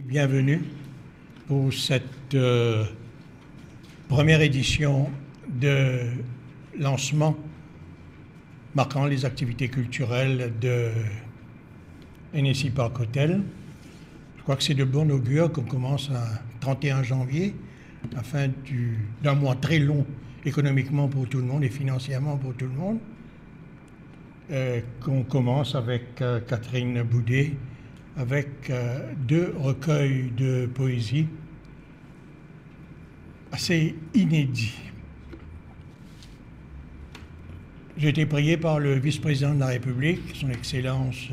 bienvenue pour cette première édition de lancement marquant les activités culturelles de NSI Park Hotel. Je crois que c'est de bon augure qu'on commence un 31 janvier, à la fin d'un mois très long économiquement pour tout le monde et financièrement pour tout le monde, qu'on commence avec Catherine Boudet, avec deux recueils de poésie assez inédits. J'ai été prié par le vice-président de la République, son Excellence,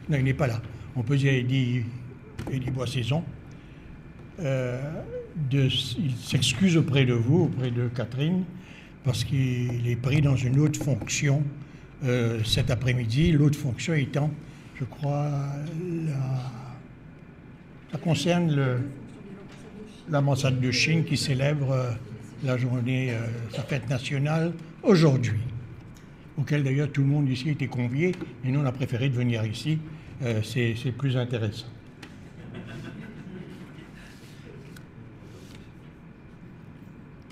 non, il n'est pas là, on peut dire Eddy Boissaison, il s'excuse auprès de vous, auprès de Catherine, parce qu'il est pris dans une autre fonction cet après-midi, l'autre fonction étant, je crois, ça concerne l'ambassade de Chine qui célèbre la journée, sa fête nationale aujourd'hui, auquel d'ailleurs tout le monde ici était convié, et nous on a préféré de venir ici, c'est plus intéressant.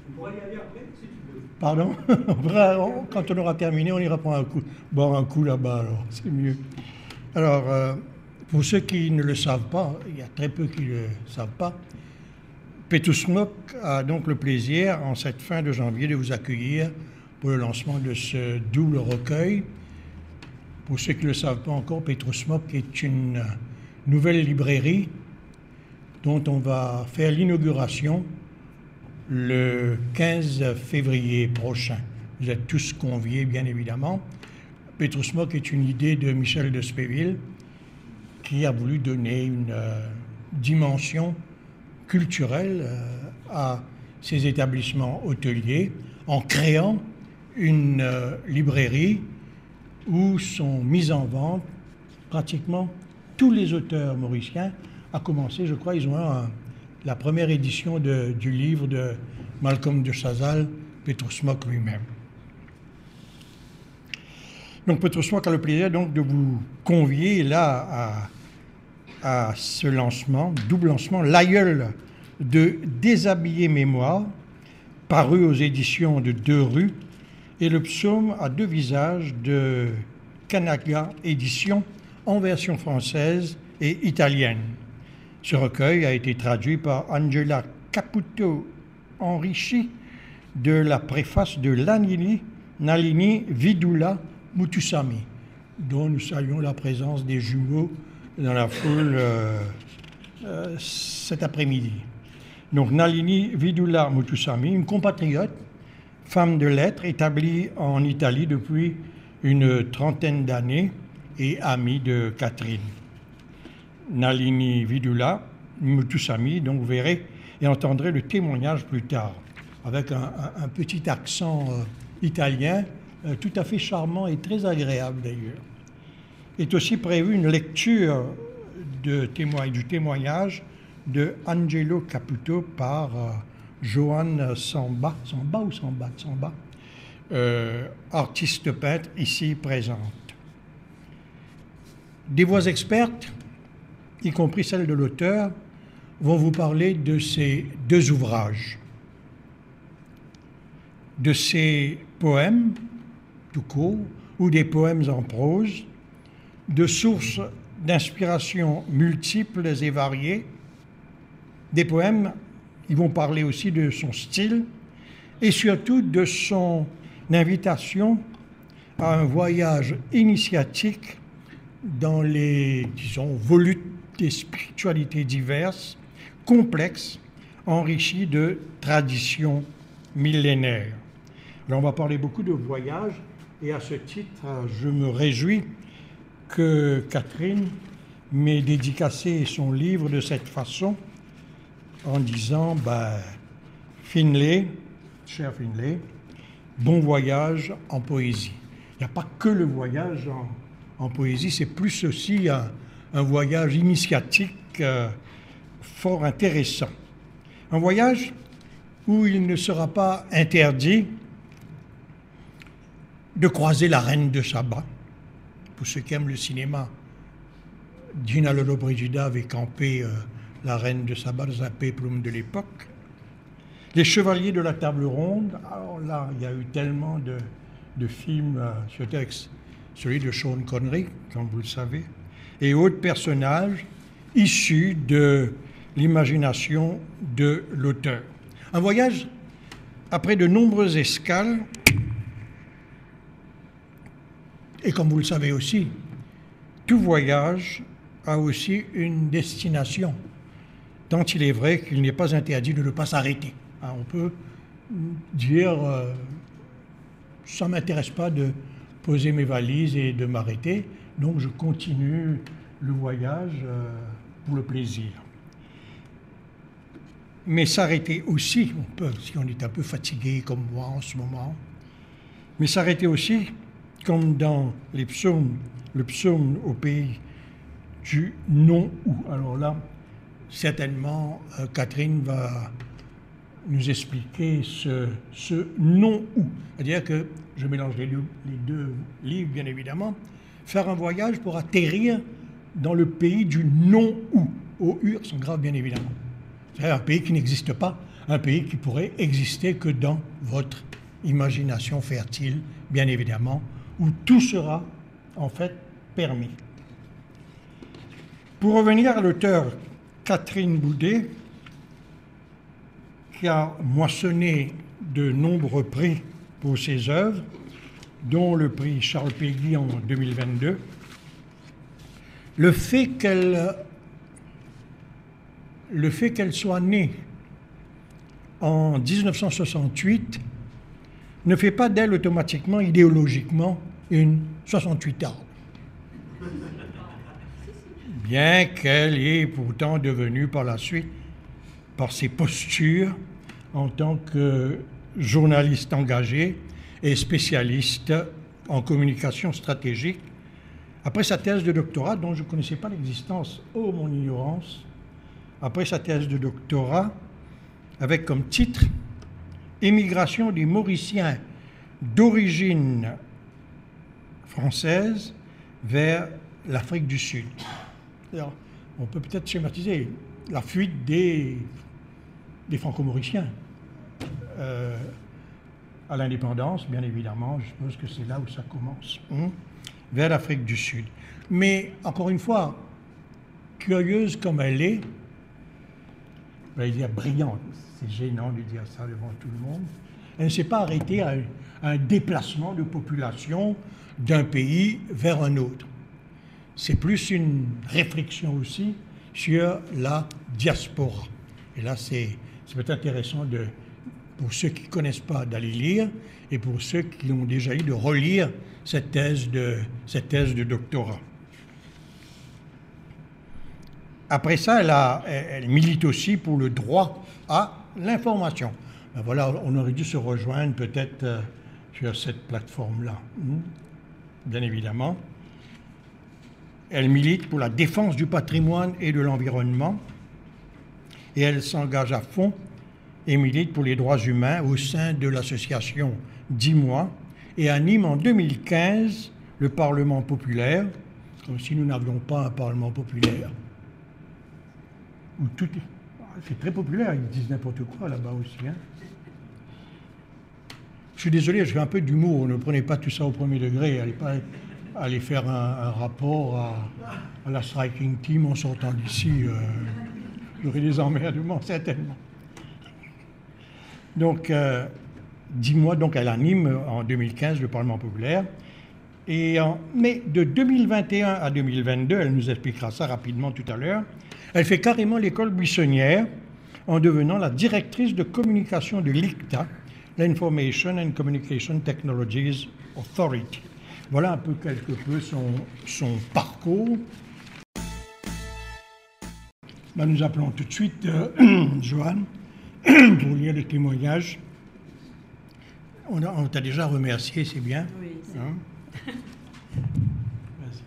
On pourrait y aller après, si tu veux. Pardon? Quand on aura terminé, on ira prendre boire un coup là-bas, alors c'est mieux. Alors, pour ceux qui ne le savent pas, il y a très peu qui ne le savent pas, Petrusmok a donc le plaisir, en cette fin de janvier, de vous accueillir pour le lancement de ce double recueil. Pour ceux qui ne le savent pas encore, Petrusmok est une nouvelle librairie dont on va faire l'inauguration le 15 février prochain. Vous êtes tous conviés, bien évidemment. Petrusmok est une idée de Michel de Spéville qui a voulu donner une dimension culturelle à ces établissements hôteliers en créant une librairie où sont mis en vente pratiquement tous les auteurs mauriciens, à commencer, je crois, ils ont la première édition du livre de Malcolm de Chazal, Petrusmok lui-même. Donc Petrusmok a le plaisir donc de vous convier là à ce lancement, double lancement, L'aïeul de Déshabillé Mémoire, paru aux éditions de Deux Rues, et le psaume à deux visages de Kanaga Éditions en version française et italienne. Ce recueil a été traduit par Angela Caputo, enrichi de la préface de Nalini Vidula Mutusami, dont nous saluons la présence des jumeaux dans la foule cet après-midi. Donc Nalini Vidula Mutusami, une compatriote, femme de lettres, établie en Italie depuis une trentaine d'années et amie de Catherine. Nalini Vidula Mutusami, donc vous verrez et entendrez le témoignage plus tard, avec un petit accent italien, tout à fait charmant et très agréable d'ailleurs. Est aussi prévue une lecture du témoignage de Angelo Caputo par Joanne Samba, artiste peintre ici présente. Des voix expertes, y compris celle de l'auteur, vont vous parler de ces deux ouvrages, de ces poèmes tout court ou des poèmes en prose, de sources d'inspiration multiples et variées. Des poèmes, ils vont parler aussi de son style et surtout de son invitation à un voyage initiatique dans les, disons, volutes des spiritualités diverses, complexes, enrichies de traditions millénaires. Alors on va parler beaucoup de voyage et à ce titre, je me réjouis que Catherine m'ait dédicacé son livre de cette façon en disant Finlay, cher Finlay, bon voyage en poésie. Il n'y a pas que le voyage en poésie, c'est plus aussi un voyage initiatique fort intéressant. Un voyage où il ne sera pas interdit de croiser la Reine de Saba. Pour ceux qui aiment le cinéma, Gina Lollobrigida avait campé la reine de Saba dans un péplum de l'époque. Les Chevaliers de la Table Ronde, alors là, il y a eu tellement de films, surtout avec celui de Sean Connery, comme vous le savez, et autres personnages issus de l'imagination de l'auteur. Un voyage après de nombreuses escales, et comme vous le savez aussi, tout voyage a aussi une destination, tant il est vrai qu'il n'est pas interdit de ne pas s'arrêter. On peut dire, ça ne m'intéresse pas de poser mes valises et de m'arrêter, donc je continue le voyage pour le plaisir. Mais s'arrêter aussi, on peut, si on est un peu fatigué comme moi en ce moment, mais s'arrêter aussi, comme dans les psaumes, le psaume au pays du non-ou. Alors là, certainement, Catherine va nous expliquer ce non-ou. C'est-à-dire que, je mélange les deux livres, bien évidemment, faire un voyage pour atterrir dans le pays du non-ou. O-U sont graves, bien évidemment. C'est un pays qui n'existe pas, un pays qui pourrait exister que dans votre imagination fertile, bien évidemment, où tout sera en fait permis. Pour revenir à l'auteur Catherine Boudet, qui a moissonné de nombreux prix pour ses œuvres, dont le prix Charles Péguy en 2022, le fait qu'elle soit née en 1968 ne fait pas d'elle automatiquement, idéologiquement, une 68 ans. Bien qu'elle ait pourtant devenu par la suite, par ses postures, en tant que journaliste engagé et spécialiste en communication stratégique, après sa thèse de doctorat, dont je ne connaissais pas l'existence, oh mon ignorance, après sa thèse de doctorat, avec comme titre « Émigration des Mauriciens d'origine française vers l'Afrique du Sud ». Alors, on peut peut-être schématiser la fuite des Franco-Mauriciens à l'indépendance, bien évidemment, je pense que c'est là où ça commence, vers l'Afrique du Sud. Mais, encore une fois, curieuse comme elle est, je vais dire brillante, c'est gênant de dire ça devant tout le monde, elle ne s'est pas arrêtée à un déplacement de population d'un pays vers un autre. C'est plus une réflexion aussi sur la diaspora. Et là, c'est peut-être intéressant pour ceux qui ne connaissent pas d'aller lire et pour ceux qui ont déjà eu de relire cette thèse de doctorat. Après ça, elle milite aussi pour le droit à l'information. Ben voilà, on aurait dû se rejoindre peut-être sur cette plateforme-là, bien évidemment. Elle milite pour la défense du patrimoine et de l'environnement et elle s'engage à fond et milite pour les droits humains au sein de l'association 10 mois et anime en 2015 le Parlement populaire, comme si nous n'avions pas un Parlement populaire. Où tout est... C'est très populaire, ils disent n'importe quoi là-bas aussi. Je suis désolé, je fais un peu d'humour, ne prenez pas tout ça au premier degré, allez pas aller faire un rapport à la striking team en sortant d'ici. J'aurai des emmerdements, certainement. Donc, 10 mois, donc elle anime en 2015 le Parlement populaire. Mais de 2021 à 2022, elle nous expliquera ça rapidement tout à l'heure, elle fait carrément l'école buissonnière en devenant la directrice de communication de l'ICTA, l'Information and Communication Technologies Authority. Voilà un peu quelque peu son parcours. Ben, nous appelons tout de suite Joanne pour lire le témoignage. On t'a déjà remercié, c'est bien. Oui, c'est Vas-y.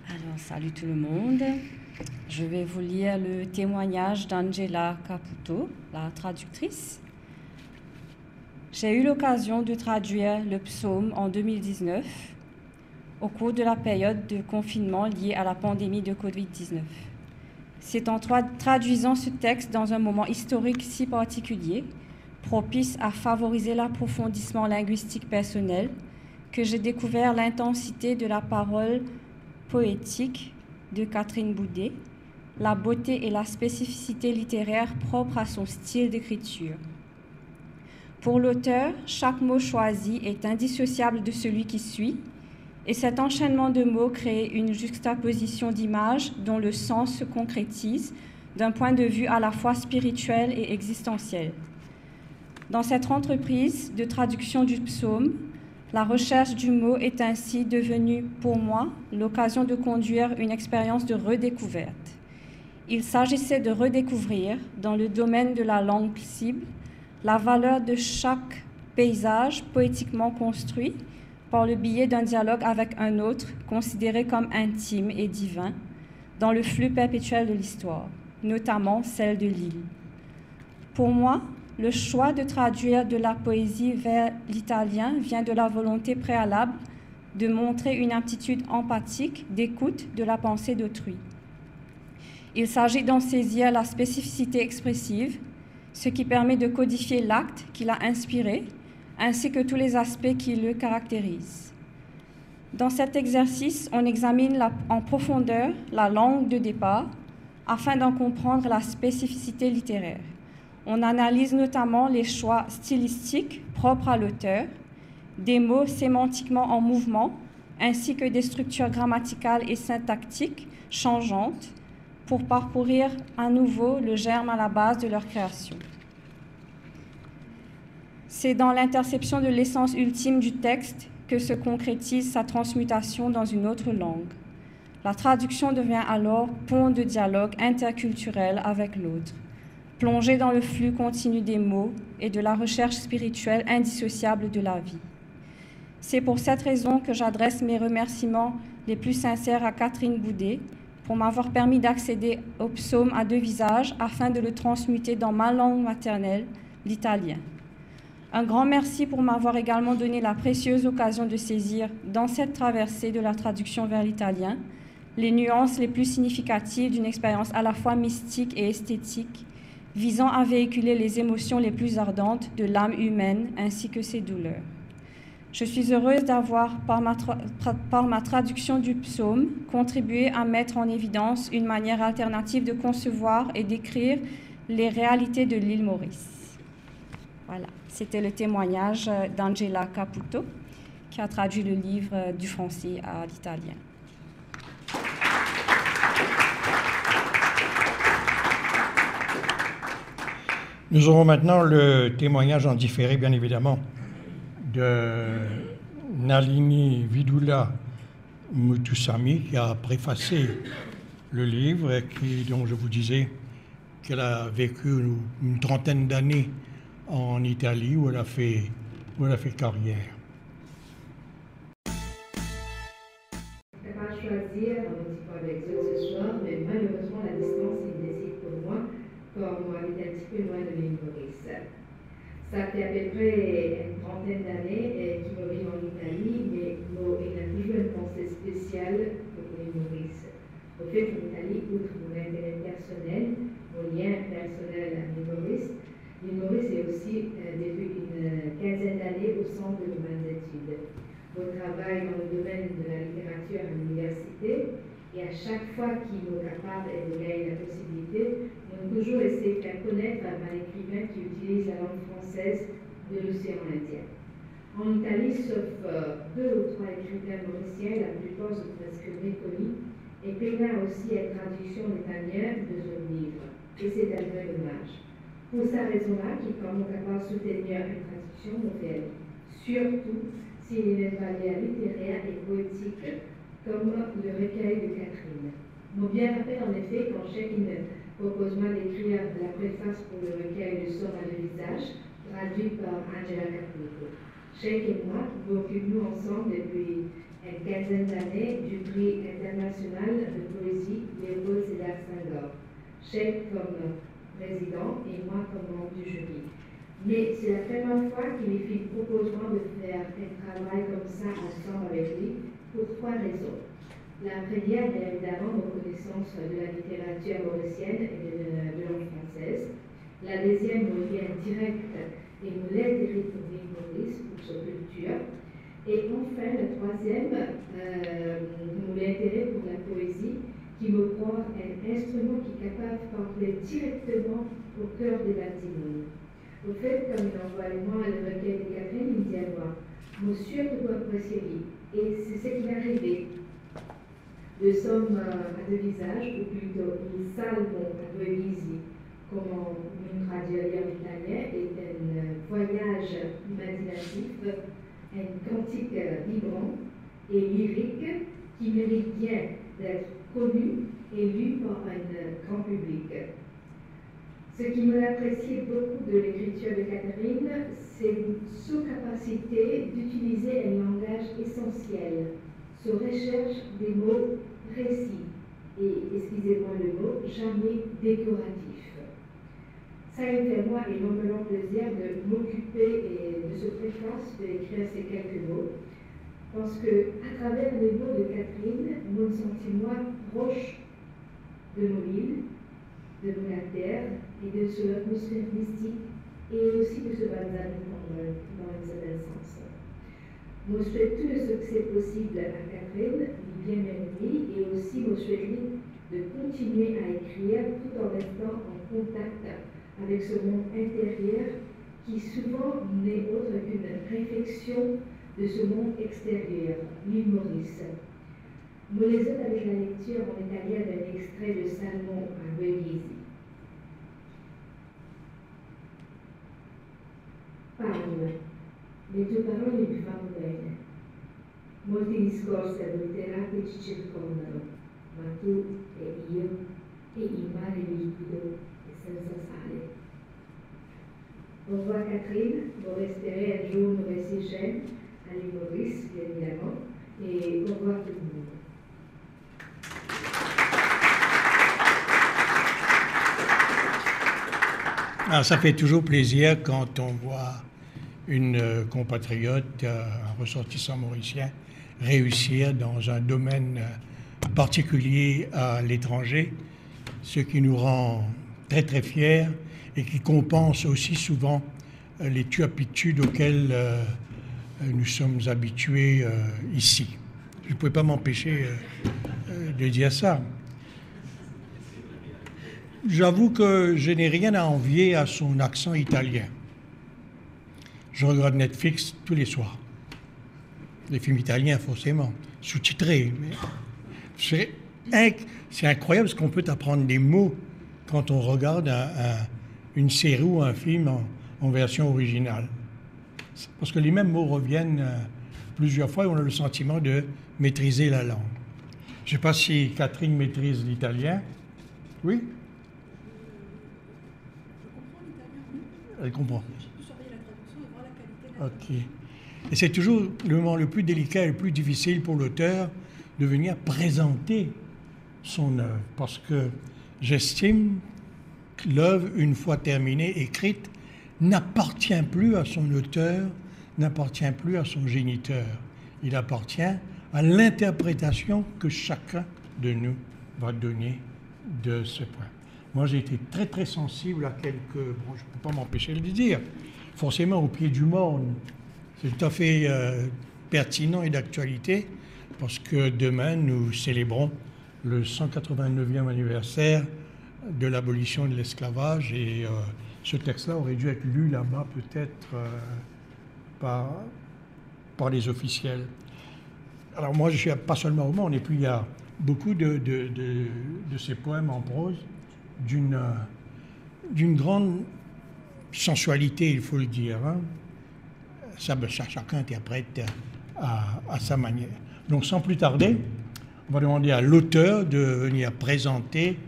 Alors, salut tout le monde. Je vais vous lire le témoignage d'Angela Caputo, la traductrice. J'ai eu l'occasion de traduire le psaume en 2019 au cours de la période de confinement liée à la pandémie de Covid-19. C'est en traduisant ce texte dans un moment historique si particulier, propice à favoriser l'approfondissement linguistique personnel, que j'ai découvert l'intensité de la parole poétique de Catherine Boudet, la beauté et la spécificité littéraire propres à son style d'écriture. Pour l'auteur, chaque mot choisi est indissociable de celui qui suit, et cet enchaînement de mots crée une juxtaposition d'images dont le sens se concrétise d'un point de vue à la fois spirituel et existentiel. Dans cette entreprise de traduction du psaume, la recherche du mot est ainsi devenue, pour moi, l'occasion de conduire une expérience de redécouverte. Il s'agissait de redécouvrir, dans le domaine de la langue cible, la valeur de chaque paysage poétiquement construit par le biais d'un dialogue avec un autre considéré comme intime et divin dans le flux perpétuel de l'histoire, notamment celle de l'île. Pour moi, le choix de traduire de la poésie vers l'italien vient de la volonté préalable de montrer une aptitude empathique d'écoute de la pensée d'autrui. Il s'agit d'en saisir la spécificité expressive, ce qui permet de codifier l'acte qui l'a inspiré, ainsi que tous les aspects qui le caractérisent. Dans cet exercice, on examine en profondeur la langue de départ afin d'en comprendre la spécificité littéraire. On analyse notamment les choix stylistiques propres à l'auteur, des mots sémantiquement en mouvement, ainsi que des structures grammaticales et syntactiques changeantes pour parcourir à nouveau le germe à la base de leur création. C'est dans l'interception de l'essence ultime du texte que se concrétise sa transmutation dans une autre langue. La traduction devient alors pont de dialogue interculturel avec l'autre, plongé dans le flux continu des mots et de la recherche spirituelle indissociable de la vie. C'est pour cette raison que j'adresse mes remerciements les plus sincères à Catherine Boudet pour m'avoir permis d'accéder au psaume à deux visages afin de le transmuter dans ma langue maternelle, l'italien. Un grand merci pour m'avoir également donné la précieuse occasion de saisir, dans cette traversée de la traduction vers l'italien, les nuances les plus significatives d'une expérience à la fois mystique et esthétique, visant à véhiculer les émotions les plus ardentes de l'âme humaine ainsi que ses douleurs. Je suis heureuse d'avoir, par ma traduction du psaume, contribué à mettre en évidence une manière alternative de concevoir et d'écrire les réalités de l'île Maurice. Voilà, c'était le témoignage d'Angela Caputo, qui a traduit le livre du français à l'italien. Nous aurons maintenant le témoignage en différé, bien évidemment, de Nalini Vidula Muthusamy, qui a préfacé le livre et dont je vous disais qu'elle a vécu une trentaine d'années en Italie où elle a fait carrière. Je n'ai pas choisi un petit peu avec ce soir, mais malheureusement la distance est décide pour moi, comme on habite un petit peu loin de l'île Maurice. Ça fait à peu près une trentaine d'années qu'il vit en Italie, mais il a toujours une pensée spéciale pour l'île Maurice. Au fait, en Italie, outre mon intérêt personnel, mon lien personnel à l'île Maurice est aussi, depuis une quinzaine d'années, au centre de mes études. Mon travail dans le domaine de la littérature à l'université, et à chaque fois qu'il est capable et de gagner la possibilité, on a toujours essayé de faire connaître un écrivain qui utilise la langue française de l'océan Indien. En Italie, sauf 2 ou 3 écrivains mauriciens, la plupart sont presque méconnus, et peina aussi à traduction en italien de son livre, et c'est un vrai dommage. Pour cette raison-là, qui est capable de soutenir une traduction nouvelle, surtout s'il n'est pas littéraire et poétique, comme le recueil de Catherine. Mon bien rappelle en effet quand chacune propose-moi d'écrire la préface pour le recueil de Somme à deux visages, traduit par Angela Caputo. Sheikh et moi occupons ensemble depuis une quinzaine d'années du prix international de poésie Léopold Sédar Senghor. Sheikh comme président et moi comme membre du jury. Mais c'est la première fois qu'il me fit proposement de faire un travail comme ça ensemble avec lui pour 3 raisons. La première, bien évidemment, reconnaissance de la littérature mauricienne et de langue française. La deuxième, mon lien direct et mon intérêt pour l'île Maurice, pour sa culture. Et enfin, la troisième, mon intérêt pour la poésie, qui me croit un instrument qui est capable de parler directement au cœur des bâtiments. Au fait, comme il envoie moi le recueil de Catherine, il me dit à moi, monsieur, vous appréciez. Et c'est ce qui m'est arrivé. Nous sommes à deux visages, ou plutôt il salmo a due visi, comme on traduit en italien, est un voyage imaginatif, un cantique vibrant et lyrique qui mérite bien d'être connu et lu par un grand public. Ce qui m'a apprécié beaucoup de l'écriture de Catherine, c'est sa capacité d'utiliser un langage essentiel, sa recherche des mots précis et, excusez-moi le mot, jamais décoratif. Ça a fait moi énormément plaisir de m'occuper de ce préface, d'écrire ces quelques mots, parce que à travers les mots de Catherine, mon sentiment proche de mon île, de mon terre et de son atmosphère mystique et aussi de ce balsamique dans un certain sens. Je souhaite tout le succès possible à Catherine, bien aimée, et aussi je souhaite de continuer à écrire tout en restant en contact avec ce monde intérieur qui souvent n'est autre qu'une réflexion de ce monde extérieur, l'île Maurice. Nous les autres avec la lecture en italien d'un extrait de Salmon à Venise. Parla, le tue parole mi fanno bene. Molti discorsi adulterati ci circondano, ma tu e io e il mare liquido e senza sale. Au revoir Catherine, vous resterez un jour nous réciter à l'île Maurice, bien évidemment, et au revoir tout le monde. Alors, ça fait toujours plaisir quand on voit une compatriote, un ressortissant mauricien, réussir dans un domaine particulier à l'étranger, ce qui nous rend très très fiers et qui compense aussi souvent les turpitudes auxquelles nous sommes habitués ici. Je ne pouvais pas m'empêcher de dire ça. J'avoue que je n'ai rien à envier à son accent italien. Je regarde Netflix tous les soirs. Les films italiens, forcément, sous-titrés. Mais c'est incroyable ce qu'on peut apprendre des mots quand on regarde une série ou un film en version originale. Parce que les mêmes mots reviennent plusieurs fois et on a le sentiment de maîtriser la langue. Je ne sais pas si Catherine maîtrise l'italien. Oui? Elle comprend. Ok. Et c'est toujours le moment le plus délicat et le plus difficile pour l'auteur de venir présenter son œuvre. Parce que j'estime que l'œuvre, une fois terminée, écrite, n'appartient plus à son auteur, n'appartient plus à son géniteur. Il appartient à l'interprétation que chacun de nous va donner de ce point. Moi, j'ai été très, très sensible à quelques... Bon, je ne peux pas m'empêcher de le dire. Forcément, au pied du monde, c'est tout à fait pertinent et d'actualité, parce que demain, nous célébrons le 189e anniversaire de l'abolition de l'esclavage, et ce texte-là aurait dû être lu là-bas, peut-être par les officiels. Alors moi, je suis pas seulement au monde, et puis il y a beaucoup de ces poèmes en prose, d'une grande sensualité, il faut le dire. Hein. Ça, chacun interprète à sa manière. Donc sans plus tarder, on va demander à l'auteur de venir présenter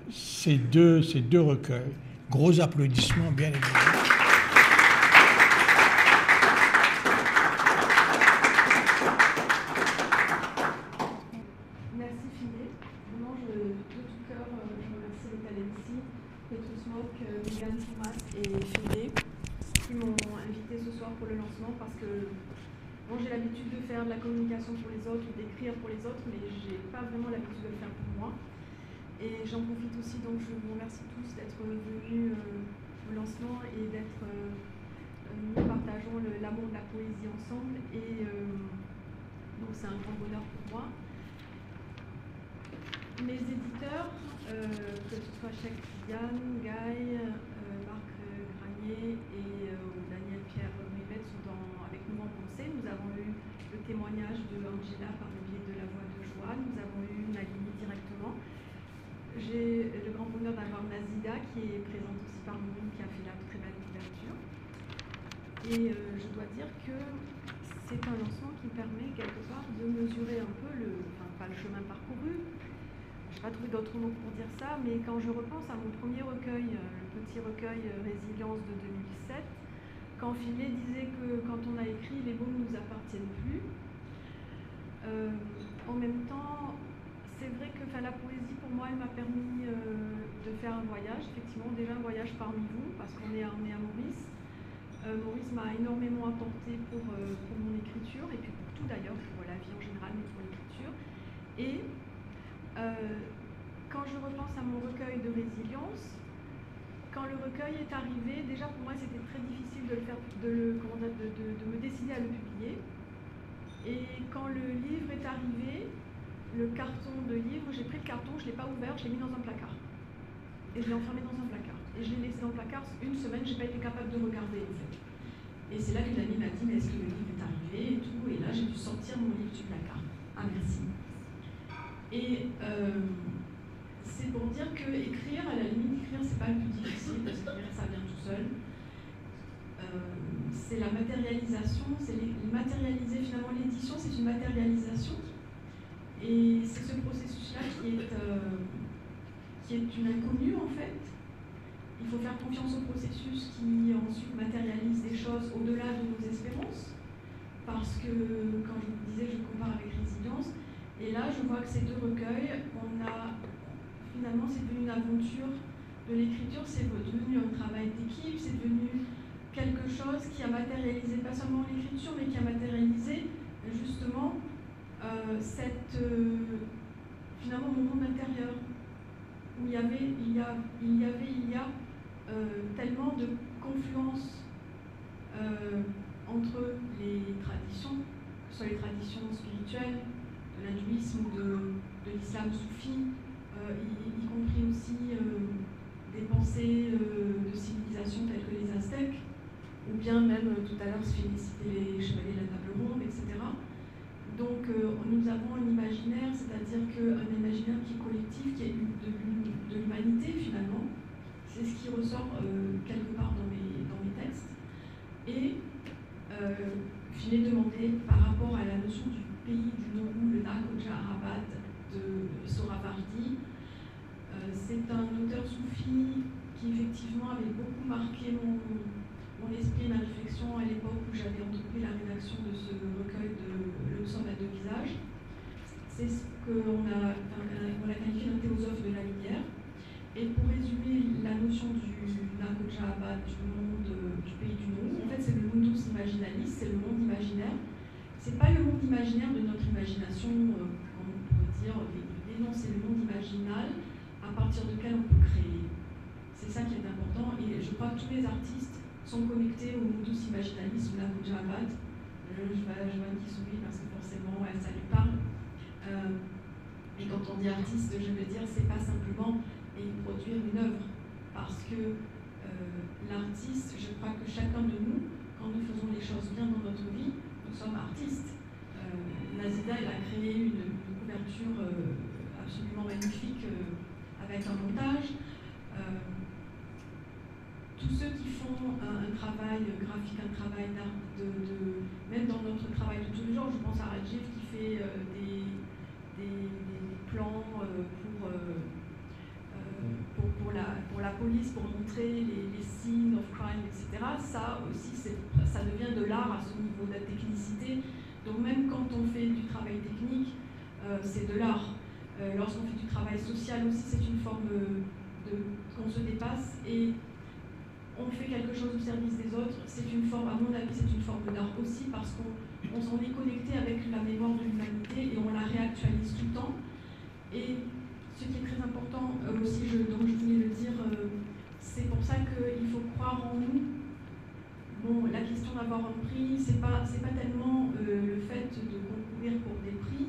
ces deux recueils. Gros applaudissements, bien évidemment. Bon, j'ai l'habitude de faire de la communication pour les autres ou d'écrire pour les autres, mais j'ai pas vraiment l'habitude de le faire pour moi. Et j'en profite aussi, donc je vous remercie tous d'être venus au lancement et d'être nous partageons l'amour de la poésie ensemble. Et donc c'est un grand bonheur pour moi. Mes éditeurs, que ce soit Cheikh Tidiane, Guy, Marc Granier et Daniel Pierre Rivet sont avec nous en pensée. Nous avons eu le témoignage de Angela par le biais de La Voix de Joie. Nous avons eu Nagini directement. J'ai le grand bonheur d'avoir Nazida qui est présente aussi parmi nous, qui a fait la très belle couverture. Et je dois dire que c'est un lancement qui permet quelque part de mesurer un peu pas le chemin parcouru. Je n'ai pas trouvé d'autres mots pour dire ça, mais quand je repense à mon premier recueil, le petit recueil Résilience de 2007, quand Filet disait que quand on a écrit, les mots ne nous appartiennent plus. En même temps, c'est vrai que la poésie, pour moi, elle m'a permis de faire un voyage, effectivement, déjà un voyage parmi vous, parce qu'on est à Maurice. Maurice m'a énormément apporté pour mon écriture, et puis pour tout d'ailleurs, pour la vie en général, mais pour l'écriture. Et quand je repense à mon recueil de Résilience, quand le recueil est arrivé, déjà pour moi c'était très difficile de me décider à le publier. Et quand le livre est arrivé, le carton de livre, j'ai pris le carton, je ne l'ai pas ouvert, je l'ai mis dans un placard. Et je l'ai enfermé dans un placard. Et je l'ai laissé dans le placard une semaine, je n'ai pas été capable de regarder en fait. Et c'est là qu'une amie m'a dit, mais est-ce que le livre est arrivé et tout. Et là j'ai dû sortir mon livre du placard. Ah merci. Et c'est pour dire que écrire, à la limite, écrire c'est pas le plus difficile, parce qu'écrire ça vient tout seul. C'est la matérialisation, c'est matérialiser finalement l'édition, c'est une matérialisation. Et c'est ce processus-là qui est une inconnue en fait. Il faut faire confiance au processus qui ensuite matérialise des choses au-delà de nos espérances. Parce que, quand je vous disais, je compare avec Résilience, et là je vois que ces deux recueils, finalement c'est devenu une aventure de l'écriture, c'est devenu un travail d'équipe, c'est devenu quelque chose qui a matérialisé pas seulement l'écriture, mais qui a matérialisé justement finalement mon monde intérieur, où il y a tellement de confluence entre les traditions, que ce soit les traditions spirituelles, de l'hindouisme ou de l'islam soufi, y compris aussi des pensées de civilisation telles que les Aztèques, ou bien même tout à l'heure se féliciter les chevaliers de la table ronde, etc. Donc nous avons un imaginaire, c'est-à-dire qu'un imaginaire qui est collectif, qui est de l'humanité finalement. C'est ce qui ressort quelque part dans mes textes. Et je l'ai demandé par rapport à la notion du pays du Nourou, le Nakoja Arabat de Sohrawardi. C'est un auteur soufi qui effectivement avait beaucoup marqué mon esprit et ma réflexion à l'époque où j'avais entrepris la rédaction de ce recueil de Le Somme à deux visages. C'est ce qu'on l'a qualifié d'un théosophe de la lumière. Et pour résumer la notion du Nakoja Arabat, du monde du pays du Nourou, en fait c'est le mundus imaginalis, c'est le monde imaginaire. C'est pas le monde imaginaire de notre imagination, comme on pourrait dire, non, c'est le monde imaginal à partir duquel on peut créer. C'est ça qui est important, et je crois que tous les artistes sont connectés au mundus imaginalis, ou Nakoja Arabat. Je vois une qui sourit parce que forcément ça lui parle. Et quand on dit artiste, je veux dire, c'est pas simplement produire une œuvre, parce que l'artiste, je crois que chacun de nous, quand nous faisons les choses bien dans notre vie, nous sommes artistes. Nazida, elle a créé une couverture absolument magnifique avec un montage. Tous ceux qui font un travail graphique, un travail d'art, même dans notre travail de tous les jours, je pense à Rajiv qui fait des plans pour la police, pour montrer les signes of crime, etc. Ça aussi, ça devient de l'art à ce niveau de la technicité. Donc même quand on fait du travail technique, c'est de l'art. Lorsqu'on fait du travail social aussi, c'est une forme qu'on se dépasse et on fait quelque chose au service des autres, c'est une forme, à mon avis, c'est une forme d'art aussi, parce qu'on s'en est connecté avec la mémoire de l'humanité et on la réactualise tout le temps. Et ce qui est très important aussi, donc je voulais le dire, c'est pour ça qu'il faut croire en nous. Bon, la question d'avoir un prix, c'est pas tellement le fait de concourir pour des prix.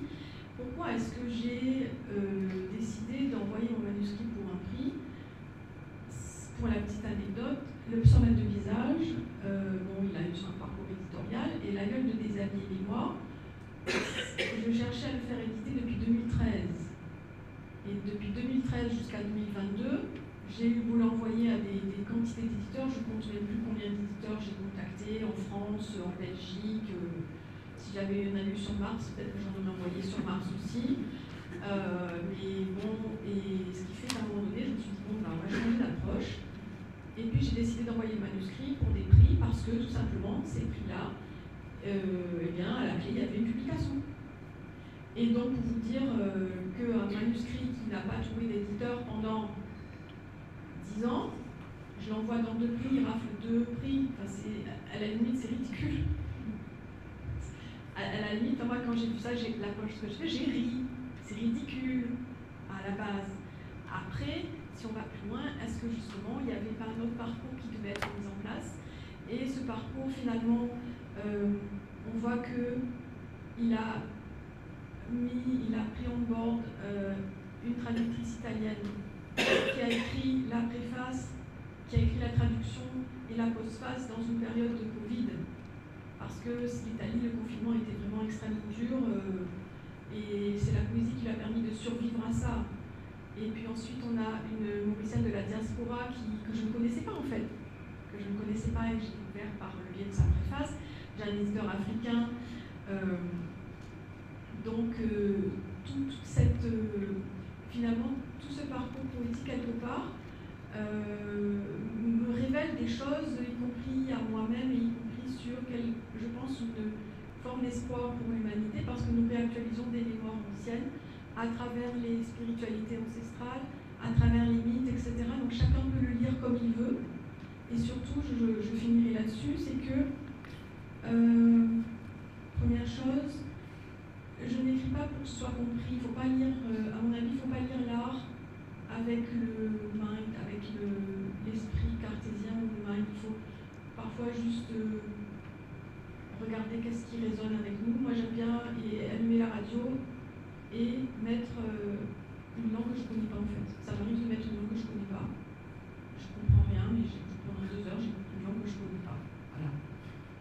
Pourquoi est-ce que j'ai décidé d'envoyer mon manuscrit pour un prix? Pour la petite anecdote, le psaume de visage, bon, il a eu un parcours éditorial, et La gueule de déshabiller et moi, je cherchais à le faire éditer depuis 2013. Et depuis 2013 jusqu'à 2022, j'ai eu beau l'envoyer à des quantités d'éditeurs, je ne compte même plus combien d'éditeurs j'ai contactés en France, en Belgique. Si j'avais une année sur Mars, peut-être que j'en aurais envoyé sur Mars aussi. Mais bon, et ce qui fait qu'à un moment donné, je me suis dit, bon, ben, on va changer d'approche. Et puis j'ai décidé d'envoyer le manuscrit pour des prix parce que tout simplement, ces prix-là, eh bien, à la clé, il y avait une publication. Et donc, pour vous dire qu'un manuscrit qui n'a pas trouvé d'éditeur pendant 10 ans, je l'envoie dans 2 prix, il rafle 2 prix. Enfin, à la limite, c'est ridicule. À la limite, moi, quand j'ai vu ça, l'approche que je fais, j'ai ri. C'est ridicule à la base. Après, si on va plus loin, est-ce que justement, il n'y avait pas un autre parcours qui devait être mis en place? Et ce parcours, finalement, on voit qu'il a pris en board une traductrice italienne qui a écrit la préface, qui a écrit la traduction et la postface dans une période de Covid. Parce que l'Italie, le confinement était vraiment extrêmement dur et c'est la poésie qui lui a permis de survivre à ça. Et puis ensuite, on a une Mauricienne de la diaspora que je ne connaissais pas en fait, que je ne connaissais pas et que j'ai découvert par le biais de sa préface. J'ai un éditeur africain. Donc, finalement, tout ce parcours poétique, quelque part, me révèle des choses, y compris à moi-même, et y compris sur, je pense, une forme d'espoir pour l'humanité, parce que nous réactualisons des mémoires anciennes à travers les spiritualités ancestrales, à travers les mythes, etc. Donc, chacun peut le lire comme il veut. Et surtout, je finirai là-dessus, c'est que, première chose, je n'écris pas pour que ce soit compris. Il ne faut pas lire, à mon avis, il ne faut pas lire l'art avec le mind, avec l'esprit cartésien ou le mind. Il faut parfois juste regarder qu'est-ce qui résonne avec nous. Moi, j'aime bien allumer la radio et mettre une langue que je ne connais pas en fait. Ça m'arrive de mettre une langue que je ne connais pas. Je ne comprends rien, mais pendant 2 heures, j'écoute une langue que je ne connais pas. Voilà.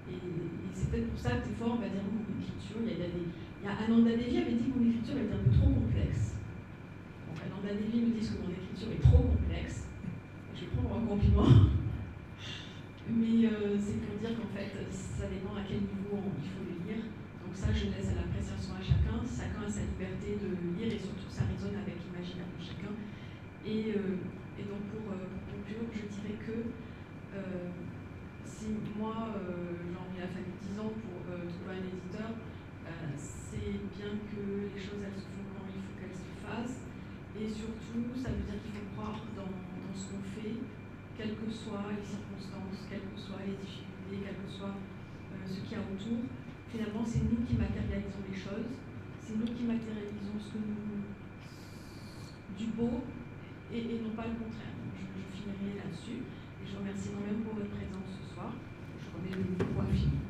Et c'est peut-être pour ça que des fois, on va dire mon écriture, il y a Ananda Devi avait dit que mon écriture était un peu trop complexe. Donc Ananda Devi me dit que mon écriture est trop complexe. Je vais prendre un compliment. Mais c'est pour dire qu'en fait, ça dépend à quel niveau il faut le lire. Donc ça, je laisse à l'appréciation à chacun. Chacun a sa liberté de lire et surtout ça résonne avec l'imaginaire de chacun. Et donc pour conclure, je dirais que si moi, il a fallu 10 ans pour trouver un éditeur, c'est bien que les choses elles se font quand il faut qu'elles se fassent. Et surtout, ça veut dire qu'il faut croire dans ce qu'on fait, quelles que soient les circonstances, quelles que soient les difficultés, quel que soit ce qu'il y a autour. Finalement, c'est nous qui matérialisons les choses, c'est nous qui matérialisons du beau et non pas le contraire. Donc, je finirai là-dessus et je vous remercie quand même pour votre présence ce soir. Je remets le micro à Philippe.